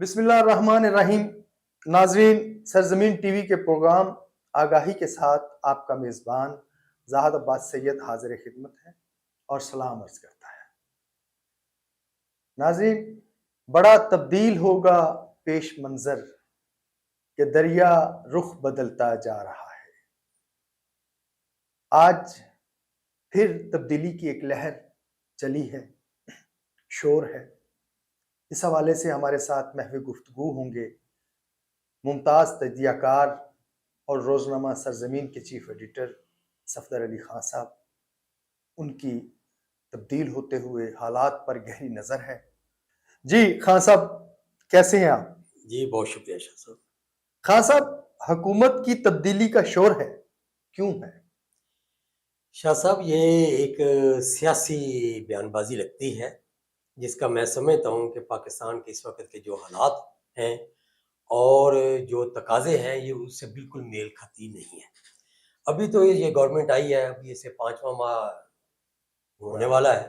بسم اللہ الرحمن الرحیم. ناظرین، سرزمین ٹی وی کے پروگرام آگاہی کے ساتھ آپ کا میزبان زاہد عباس سید حاضر خدمت ہے اور سلام عرض کرتا ہے. ناظرین، بڑا تبدیل ہوگا پیش منظر کہ دریا رخ بدلتا جا رہا ہے. آج پھر تبدیلی کی ایک لہر چلی ہے، شور ہے. اس حوالے سے ہمارے ساتھ محو گفتگو ہوں گے ممتاز تجزیہ کار اور روزنامہ سرزمین کے چیف ایڈیٹر صفدر علی خان صاحب. ان کی تبدیل ہوتے ہوئے حالات پر گہری نظر ہے. جی خان صاحب، کیسے ہیں آپ؟ جی بہت شکریہ شاہ صاحب. خان صاحب، حکومت کی تبدیلی کا شور ہے، کیوں ہے؟ شاہ صاحب، یہ ایک سیاسی بیان بازی لگتی ہے جس کا میں سمجھتا ہوں کہ پاکستان کے اس وقت کے جو حالات ہیں اور جو تقاضے ہیں یہ اس سے بالکل میل کھاتی نہیں ہے. ابھی تو یہ گورنمنٹ آئی ہے، ابھی اسے 5واں ماہ ہونے والا ہے،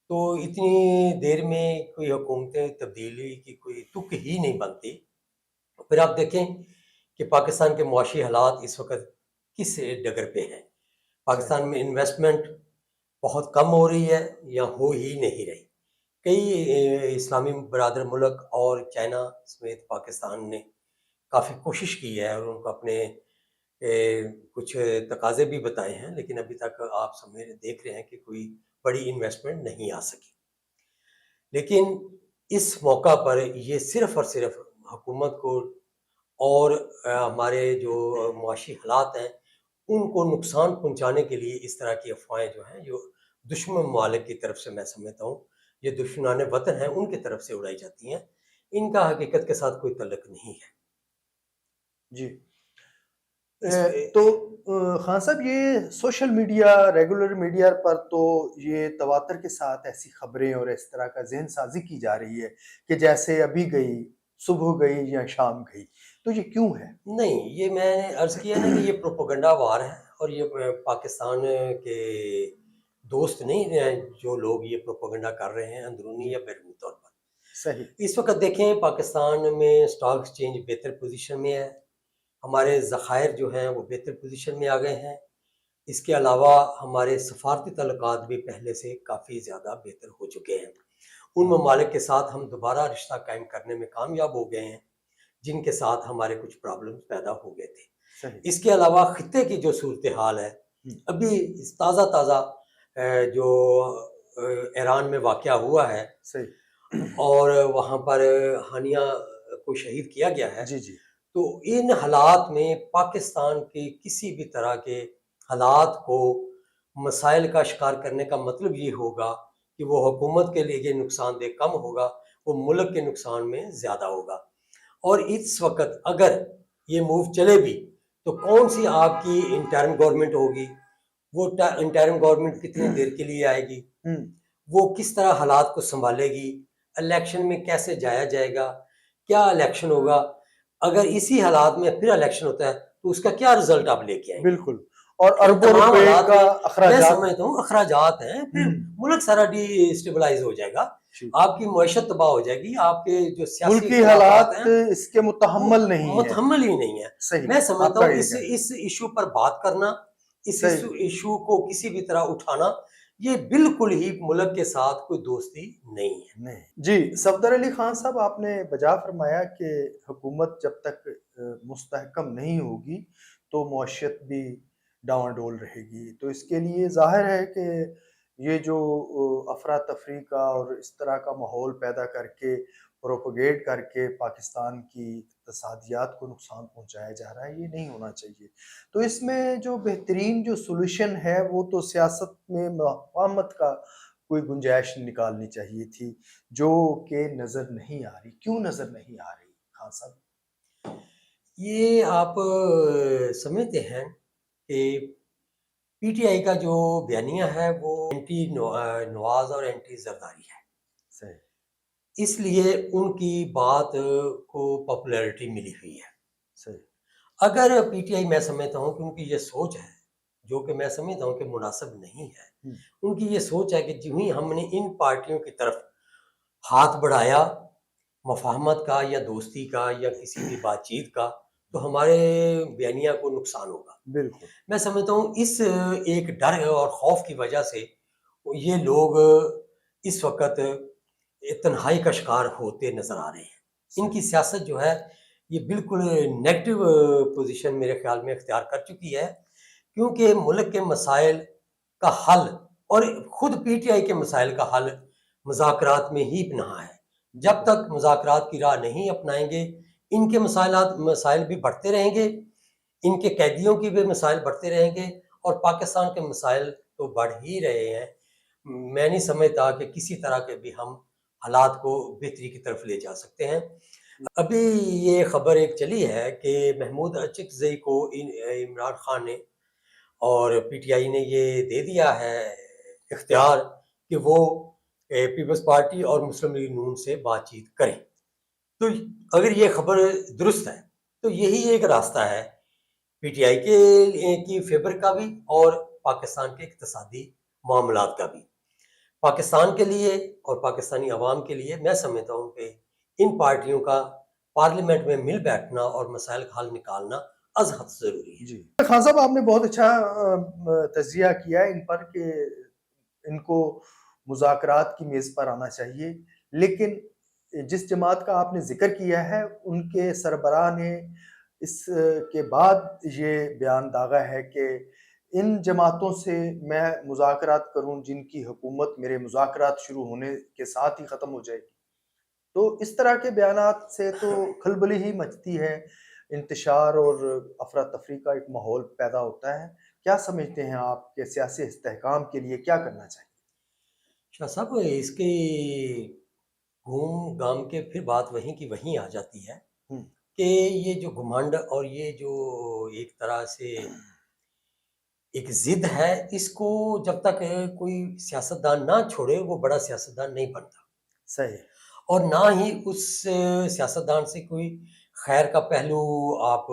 تو اتنی دیر میں کوئی حکومتیں تبدیلی کی کوئی تک ہی نہیں بنتی. پھر آپ دیکھیں کہ پاکستان کے معاشی حالات اس وقت کس ڈگر پہ ہیں. پاکستان میں انویسٹمنٹ بہت کم ہو رہی ہے یا ہو ہی نہیں رہی. کئی اسلامی برادر ملک اور چائنا سمیت پاکستان نے کافی کوشش کی ہے اور ان کو اپنے کچھ تقاضے بھی بتائے ہیں، لیکن ابھی تک آپ دیکھ رہے ہیں کہ کوئی بڑی انویسٹمنٹ نہیں آ سکی. لیکن اس موقع پر یہ صرف اور صرف حکومت کو اور ہمارے جو معاشی حالات ہیں ان کو نقصان پہنچانے کے لیے اس طرح کی افواہیں جو ہیں جو دشمن ممالک کی طرف سے، میں سمجھتا ہوں یہ دشمنان وطن ہیں، ان کی طرف سے اڑائی جاتی ہیں. ان کا حقیقت کے ساتھ کوئی تعلق نہیں ہے. جی تو خان صاحب، یہ سوشل میڈیا، ریگولر میڈیا پر تو یہ تواتر کے ساتھ ایسی خبریں اور اس طرح کا ذہن سازی کی جا رہی ہے کہ جیسے ابھی گئی، صبح گئی یا شام گئی. تو یہ کیوں ہے؟ نہیں، یہ میں نے عرض کیا نا کہ یہ پروپیگنڈا وار ہے اور یہ پاکستان کے دوست نہیں ہیں جو لوگ یہ پروپیگنڈا کر رہے ہیں اندرونی یا بیرونی طور پر. صحیح. اس وقت دیکھیں پاکستان میں اسٹاک ایکسچینج بہتر پوزیشن میں ہے، ہمارے ذخائر جو ہیں وہ بہتر پوزیشن میں آ گئے ہیں. اس کے علاوہ ہمارے سفارتی تعلقات بھی پہلے سے کافی زیادہ بہتر ہو چکے ہیں. ان ممالک کے ساتھ ہم دوبارہ رشتہ قائم کرنے میں کامیاب ہو گئے ہیں جن کے ساتھ ہمارے کچھ پرابلم پیدا ہو گئے تھے. صحیح. اس کے علاوہ خطے کی جو صورتحال ہے، ابھی تازہ جو ایران میں واقعہ ہوا ہے، صحیح، اور وہاں پر ہانیہ کو شہید کیا گیا ہے. جی جی. تو ان حالات میں پاکستان کے کسی بھی طرح کے حالات کو مسائل کا شکار کرنے کا مطلب یہ ہوگا کہ وہ حکومت کے لیے نقصان دہ کم ہوگا، وہ ملک کے نقصان میں زیادہ ہوگا. اور اس وقت اگر یہ موو چلے بھی تو کون سی آپ کی انٹرم گورنمنٹ ہوگی، وہ انٹرم گورنمنٹ کتنے دیر کے لیے آئے گی، وہ کس طرح حالات کو سنبھالے گی، الیکشن میں کیسے جایا جائے گا، کیا الیکشن ہوگا، اگر اسی حالات میں پھر الیکشن ہوتا ہے تو اس کا کیا رزلٹ آپ لے کے آئیں گے. بالکل. اور اربوں روپے کا میں سمجھتا ہوں اخراجات ہیں، پھر ملک سارا ڈی اسٹیبلائز ہو جائے گا، آپ کی معیشت تباہ ہو جائے گی، آپ کے جو سیاسی ملکی حالات اس کے متحمل نہیں ہیں، متحمل ہی نہیں ہے. صحیح. میں سمجھتا ہوں اس ایشو پر بات کرنا، اس ایشو کو کسی بھی طرح اٹھانا، یہ بالکل ہی ملک کے ساتھ کوئی دوستی نہیں ہے. جی صفدر علی خان صاحب، آپ نے بجا فرمایا کہ حکومت جب تک مستحکم نہیں ہوگی تو معیشت بھی ڈاواں ڈول رہے گی. تو اس کے لیے ظاہر ہے کہ یہ جو افراتفری کا اور اس طرح کا ماحول پیدا کر کے پروپیگیٹ کر کے پاکستان کی اقتصادیات کو نقصان پہنچایا جا رہا ہے، یہ نہیں ہونا چاہیے. تو اس میں جو بہترین جو سولوشن ہے وہ تو سیاست میں مفاہمت کا کوئی گنجائش نکالنی چاہیے تھی، جو کہ نظر نہیں آ رہی. کیوں نظر نہیں آ رہی خان صاحب؟ یہ آپ سمجھتے ہیں کہ پی ٹی آئی کا جو بیانیہ ہے وہ اینٹی نواز اور اینٹی زرداری ہے. صحیح. اس لیے ان کی بات کو پاپولیرٹی ملی ہوئی ہے. صحیح. اگر پی ٹی آئی، میں سمجھتا ہوں کہ ان کی یہ سوچ ہے جو کہ میں سمجھتا ہوں کہ مناسب نہیں ہے. ان کی یہ سوچ ہے کہ جو ہی ہم نے ان پارٹیوں کی طرف ہاتھ بڑھایا، مفاہمت کا یا دوستی کا یا کسی بھی بات چیت کا، تو ہمارے بیانیہ کو نقصان ہوگا۔ بالکل، میں سمجھتا ہوں اس ایک ڈر اور خوف کی وجہ سے یہ لوگ اس وقت تنہائی کا شکار ہوتے نظر آ رہے ہیں۔ ان کی صحیح، سیاست جو ہے یہ بالکل نیگیٹو پوزیشن میرے خیال میں اختیار کر چکی ہے، کیونکہ ملک کے مسائل کا حل اور خود پی ٹی آئی کے مسائل کا حل مذاکرات میں ہی پنہا ہے۔ جب بالکل، تک مذاکرات کی راہ نہیں اپنائیں گے، ان کے مسائل بھی بڑھتے رہیں گے، ان کے قیدیوں کی بھی مسائل بڑھتے رہیں گے، اور پاکستان کے مسائل تو بڑھ ہی رہے ہیں۔ میں نہیں سمجھتا کہ کسی طرح کے بھی ہم حالات کو بہتری کی طرف لے جا سکتے ہیں۔ ابھی یہ خبر ایک چلی ہے کہ محمود اچکزئی کو عمران خان نے اور پی ٹی آئی نے یہ دے دیا ہے اختیار کہ وہ پیپلز پارٹی اور مسلم لیگ نون سے بات چیت کریں۔ تو اگر یہ خبر درست ہے تو یہی ایک راستہ ہے پی ٹی آئی کی فیور کا بھی اور پاکستان کے اقتصادی معاملات کا بھی۔ پاکستان کے لیے اور پاکستانی عوام کے لیے میں سمجھتا ہوں کہ ان پارٹیوں کا پارلیمنٹ میں مل بیٹھنا اور مسائل کا حل نکالنا از حد ضروری ہے۔ جی خان صاحب، آپ نے بہت اچھا تجزیہ کیا ہے ان پر کہ ان کو مذاکرات کی میز پر آنا چاہیے، لیکن جس جماعت کا آپ نے ذکر کیا ہے ان کے سربراہ نے اس کے بعد یہ بیان داغا ہے کہ ان جماعتوں سے میں مذاکرات کروں جن کی حکومت میرے مذاکرات شروع ہونے کے ساتھ ہی ختم ہو جائے گی۔ تو اس طرح کے بیانات سے تو کھلبلی ہی مچتی ہے، انتشار اور افراتفری کا ایک ماحول پیدا ہوتا ہے۔ کیا سمجھتے ہیں آپ کہ سیاسی استحکام کے لیے کیا کرنا چاہیے؟ شاہ صاحب اس کے گھوم گام کے پھر بات وہیں کی وہیں آ جاتی ہے ہوں، کہ یہ جو گھمنڈ اور یہ جو ایک طرح سے ایک ضد ہے، اس کو جب تک کوئی سیاستدان نہ چھوڑے وہ بڑا سیاستدان نہیں بنتا، صحیح، اور نہ ہی اس سیاستدان سے کوئی خیر کا پہلو آپ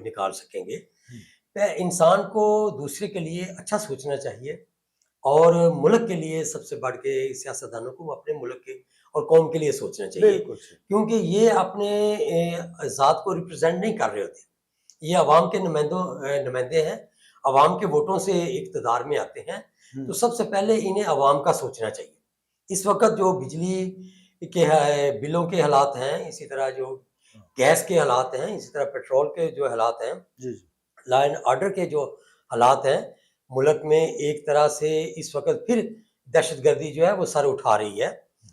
نکال سکیں گے۔ ہوں، انسان کو دوسرے کے لیے اچھا سوچنا چاہیے، اور ملک کے لیے سب سے بڑھ کے سیاستدانوں کو اپنے ملک کے اور قوم کے لیے سوچنا چاہیے، بالکل صحیح، کیونکہ یہ اپنے ذات کو ریپرزینٹ نہیں کر رہے ہوتے، یہ عوام کے نمائندے ہیں، عوام کے ووٹوں سے اقتدار میں آتے ہیں، ہوں، تو سب سے پہلے انہیں عوام کا سوچنا چاہیے۔ اس وقت جو بجلی کے بلوں کے حالات ہیں، اسی طرح جو گیس کے حالات ہیں، اسی طرح پیٹرول کے جو حالات ہیں، جی جی، لا اینڈ آرڈر کے جو حالات ہیں ملک میں، ایک طرح سے اس وقت پھر دہشت گردی جو ہے وہ سر اٹھا رہی ہے،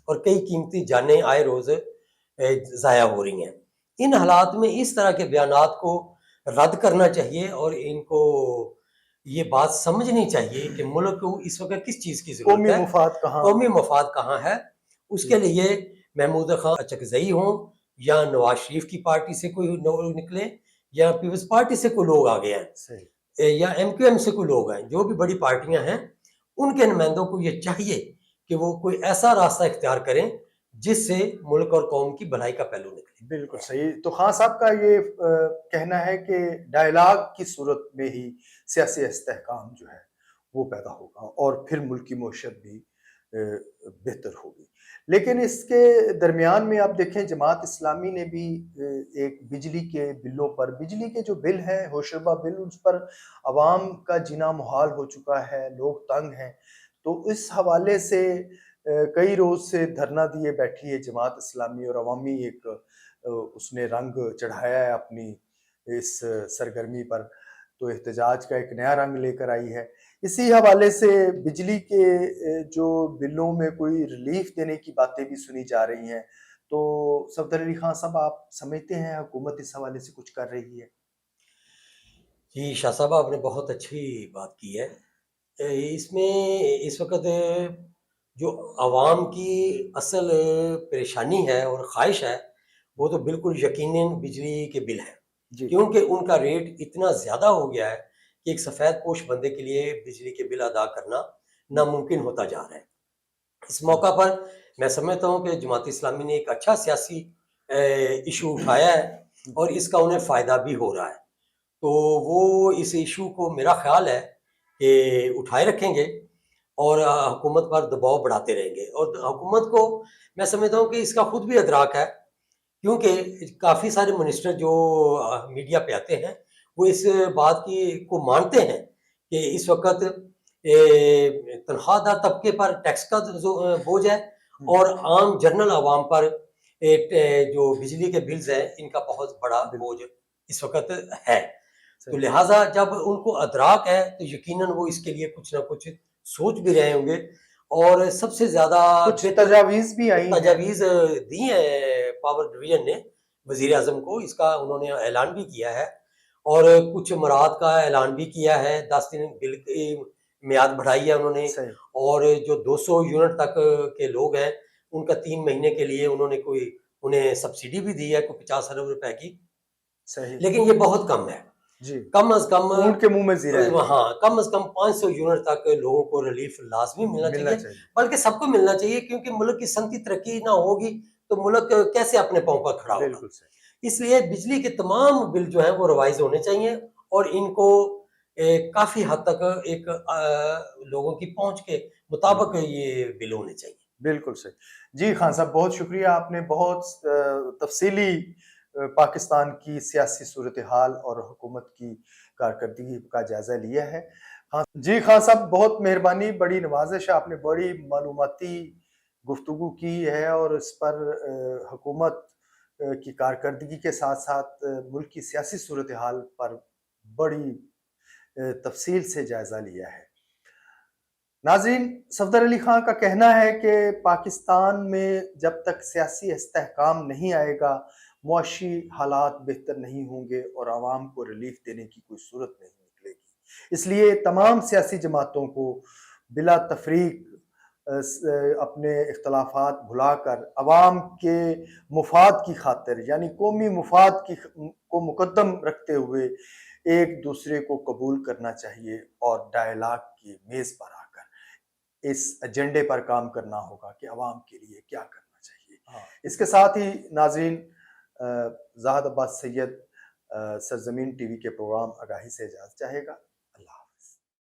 اور کئی قیمتی جانیں آئے روز ضائع ہو رہی ہیں۔ ان حالات میں اس طرح کے بیانات کو رد کرنا چاہیے، اور ان کو یہ بات سمجھنی چاہیے کہ ملک کو اس وقت کس چیز کی ضرورت قومی ہے، مفاد کہاں؟ قومی مفاد کہاں ہے۔ اس کے لیے محمود خان اچکزئی ہوں یا نواز شریف کی پارٹی سے کوئی نکلے یا پیپلز پارٹی سے کوئی لوگ آگے صحیح، ہیں یا ایم کیو ایم سے کوئی لوگ ہیں، جو بھی بڑی پارٹیاں ہیں، ان کے نمائندوں کو یہ چاہیے کہ وہ کوئی ایسا راستہ اختیار کریں جس سے ملک اور قوم کی بھلائی کا پہلو نکلے۔ بالکل صحیح۔ تو خان صاحب کا یہ کہنا ہے کہ ڈائلاگ کی صورت میں ہی سیاسی استحکام جو ہے وہ پیدا ہوگا اور پھر ملک کی معیشت بھی بہتر ہوگی۔ لیکن اس کے درمیان میں آپ دیکھیں جماعت اسلامی نے بھی ایک بجلی کے بلوں پر، بجلی کے جو بل ہیں ہوشربہ بل، اس پر عوام کا جینا محال ہو چکا ہے، لوگ تنگ ہیں۔ تو اس حوالے سے کئی روز سے دھرنا دیے بیٹھی ہے جماعت اسلامی، اور عوامی ایک اس نے رنگ چڑھایا ہے اپنی اس سرگرمی پر، تو احتجاج کا ایک نیا رنگ لے کر آئی ہے۔ اسی حوالے سے بجلی کے جو بلوں میں کوئی ریلیف دینے کی باتیں بھی سنی جا رہی ہیں، تو صفدر علی خان صاحب آپ سمجھتے ہیں حکومت اس حوالے سے کچھ کر رہی ہے؟ جی شاہ صاحب، آپ نے بہت اچھی بات کی ہے۔ اس میں اس وقت جو عوام کی اصل پریشانی ہے اور خواہش ہے وہ تو بالکل یقیناً بجلی کے بل ہے، جی کیونکہ ان کا ریٹ اتنا زیادہ ہو گیا ہے کہ ایک سفید پوش بندے کے لیے بجلی کے بل ادا کرنا ناممکن ہوتا جا رہا ہے۔ اس موقع پر میں سمجھتا ہوں کہ جماعت اسلامی نے ایک اچھا سیاسی ایشو اٹھایا ہے، اور اس کا انہیں فائدہ بھی ہو رہا ہے، تو وہ اس ایشو کو میرا خیال ہے کہ اٹھائے رکھیں گے اور حکومت پر دباؤ بڑھاتے رہیں گے، اور حکومت کو میں سمجھتا ہوں کہ اس کا خود بھی ادراک ہے کیونکہ کافی سارے منسٹر جو میڈیا پہ آتے ہیں وہ اس بات کو مانتے ہیں کہ اس وقت تنخواہ دار طبقے پر ٹیکس کا بوجھ ہے اور عام جنرل عوام پر جو بجلی کے بلز ہیں ان کا بہت بڑا بوجھ اس وقت ہے. تو لہٰذا جب ان کو ادراک ہے تو یقیناً وہ اس کے لیے کچھ نہ کچھ سوچ بھی رہے ہوں گے. اور سب سے زیادہ کچھ تجاویز بھی آئی ہیں. تجاویز دی ہیں پاور ڈویژن نے وزیر اعظم کو، اس کا انہوں نے اعلان بھی کیا ہے اور کچھ مراد کا اعلان بھی کیا ہے. 10 دن بل کی میعاد بڑھائی ہے انہوں نے. اور جو 200 یونٹ تک کے لوگ ہیں ان کا 3 مہینے کے لیے انہوں نے انہیں سبسڈی بھی دی ہے کوئی 50 ارب روپے کی. لیکن یہ بہت کم ہے. کم از کم اونٹ کے منہ میں زیرہ ہے. ہاں، کم از کم 500 یونٹ تک لوگوں کو ریلیف لازمی ملنا چاہیے، بلکہ سب کو ملنا چاہیے، کیونکہ ملک کی صنعتی ترقی نہ ہوگی تو ملک کیسے اپنے پاؤں پر کھڑا ہوگا. اس لیے بجلی کے تمام بل جو ہیں وہ ریوائز ہونے چاہیے اور ان کو کافی حد تک ایک لوگوں کی پہنچ کے مطابق یہ بل ہونے چاہیے. بالکل صحیح. جی خان صاحب بہت شکریہ، آپ نے بہت تفصیلی پاکستان کی سیاسی صورتحال اور حکومت کی کارکردگی کا جائزہ لیا ہے. جی خان صاحب بہت مہربانی، بڑی نوازش ہے، آپ نے بڑی معلوماتی گفتگو کی ہے اور اس پر حکومت کی کارکردگی کے ساتھ ساتھ ملک کی سیاسی صورتحال پر بڑی تفصیل سے جائزہ لیا ہے. ناظرین، صفدر علی خان کا کہنا ہے کہ پاکستان میں جب تک سیاسی استحکام نہیں آئے گا معاشی حالات بہتر نہیں ہوں گے اور عوام کو ریلیف دینے کی کوئی صورت نہیں نکلے گی. اس لیے تمام سیاسی جماعتوں کو بلا تفریق اپنے اختلافات بھلا کر عوام کے مفاد کی خاطر، یعنی قومی مفاد کو مقدم رکھتے ہوئے ایک دوسرے کو قبول کرنا چاہیے اور ڈائلاگ کی میز پر آ کر اس ایجنڈے پر کام کرنا ہوگا کہ عوام کے لیے کیا کرنا چاہیے. اس کے ساتھ ہی ناظرین، زاہد عباس سید سرزمین ٹی وی کے پروگرام آگاہی سے اجازت چاہے گا.